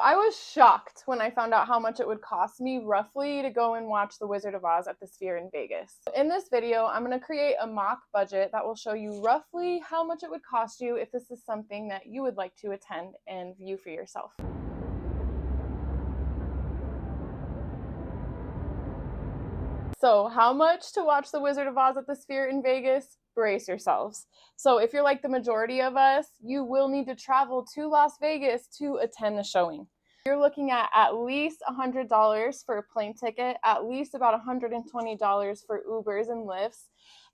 I was shocked when I found out how much it would cost me roughly to go and watch The Wizard of Oz at the Sphere in Vegas. In this video, I'm going to create a mock budget that will show you roughly how much it would cost you if this is something that you would like to attend and view for yourself. So how much to watch The Wizard of Oz at the Sphere in Vegas? Brace yourselves. So if you're like the majority of us, you will need to travel to Las Vegas to attend the showing. You're looking at least $100 for a plane ticket, at least about $120 for Ubers and Lyfts,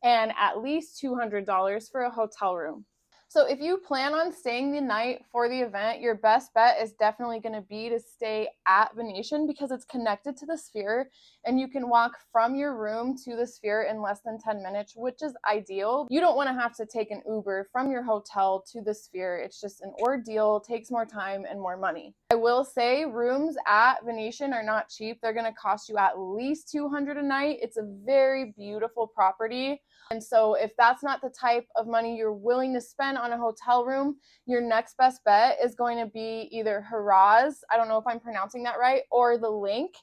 and at least $200 for a hotel room. So if you plan on staying the night for the event, your best bet is definitely going to be to stay at Venetian because it's connected to the Sphere and you can walk from your room to the Sphere in less than 10 minutes, which is ideal. You don't want to have to take an Uber from your hotel to the Sphere. It's just an ordeal, takes more time and more money. I will say rooms at Venetian are not cheap. They're going to cost you at least $200 a night. It's a very beautiful property. And so if that's not the type of money you're willing to spend on a hotel room, your next best bet is going to be either Harrah's, I don't know if I'm pronouncing that right, or the Link,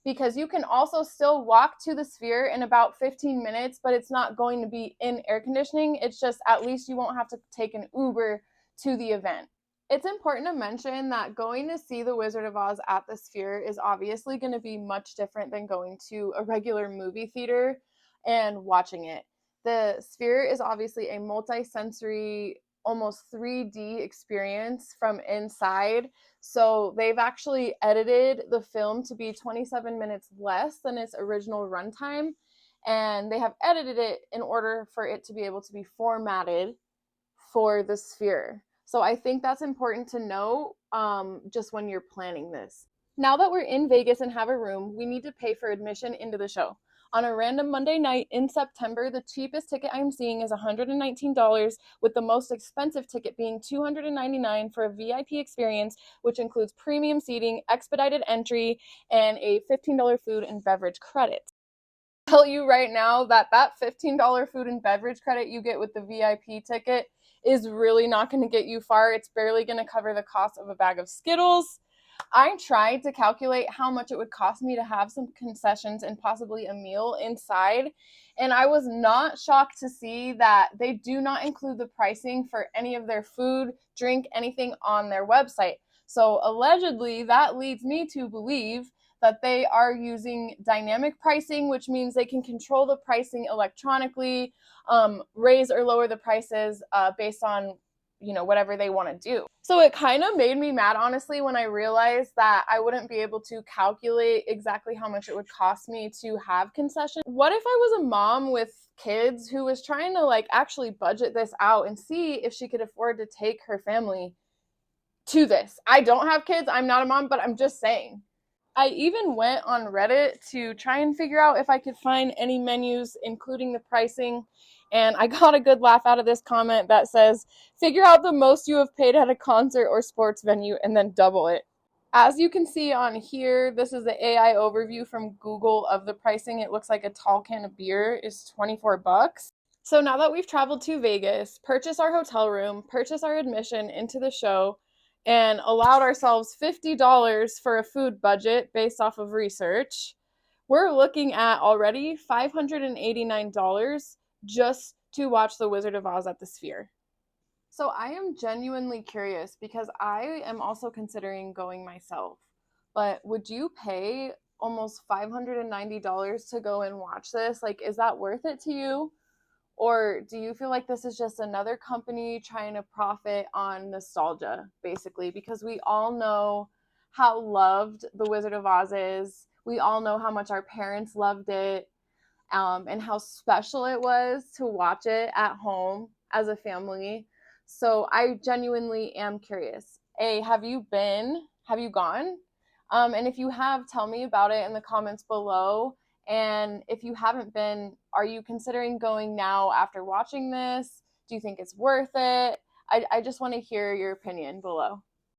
because you can also still walk to the Sphere in about 15 minutes, but it's not going to be in air conditioning. It's just at least you won't have to take an Uber to the event. It's important to mention that going to see The Wizard of Oz at the Sphere is obviously going to be much different than going to a regular movie theater and watching it. The Sphere is obviously a multi-sensory, almost 3D experience from inside. So they've actually edited the film to be 27 minutes less than its original runtime. And they have edited it in order for it to be able to be formatted for the Sphere. So I think that's important to know just when you're planning this. Now that we're in Vegas and have a room, we need to pay for admission into the show. On a random Monday night in September, the cheapest ticket I'm seeing is $119, with the most expensive ticket being $299 for a VIP experience, which includes premium seating, expedited entry, and a $15 food and beverage credit. I'll tell you right now that $15 food and beverage credit you get with the VIP ticket is really not going to get you far. It's barely going to cover the cost of a bag of Skittles. I tried to calculate how much it would cost me to have some concessions and possibly a meal inside, and I was not shocked to see that they do not include the pricing for any of their food, drink, anything on their website. So allegedly, that leads me to believe that they are using dynamic pricing, which means they can control the pricing electronically, raise or lower the prices based on whatever they want to do. So it kind of made me mad, honestly, when I realized that I wouldn't be able to calculate exactly how much it would cost me to have concessions. What if I was a mom with kids who was trying to actually budget this out and see if she could afford to take her family to this? I don't have kids, I'm not a mom, but I'm just saying. I even went on Reddit to try and figure out if I could find any menus, including the pricing. And I got a good laugh out of this comment that says, figure out the most you have paid at a concert or sports venue and then double it. As you can see on here, this is the AI overview from Google of the pricing. It looks like a tall can of beer is 24 bucks. So now that we've traveled to Vegas, purchased our hotel room, purchased our admission into the show, and allowed ourselves $50 for a food budget based off of research, we're looking at already $589 just to watch The Wizard of Oz at the Sphere. So I am genuinely curious because I am also considering going myself. But would you pay almost $590 to go and watch this? Is that worth it to you? Or do you feel like this is just another company trying to profit on nostalgia, basically? Because we all know how loved The Wizard of Oz is. We all know how much our parents loved it, and how special it was to watch it at home as a family. So I genuinely am curious. Have you been? Have you gone? And if you have, tell me about it in the comments below. And if you haven't been, are you considering going now after watching this? Do you think it's worth it? I just want to hear your opinion below.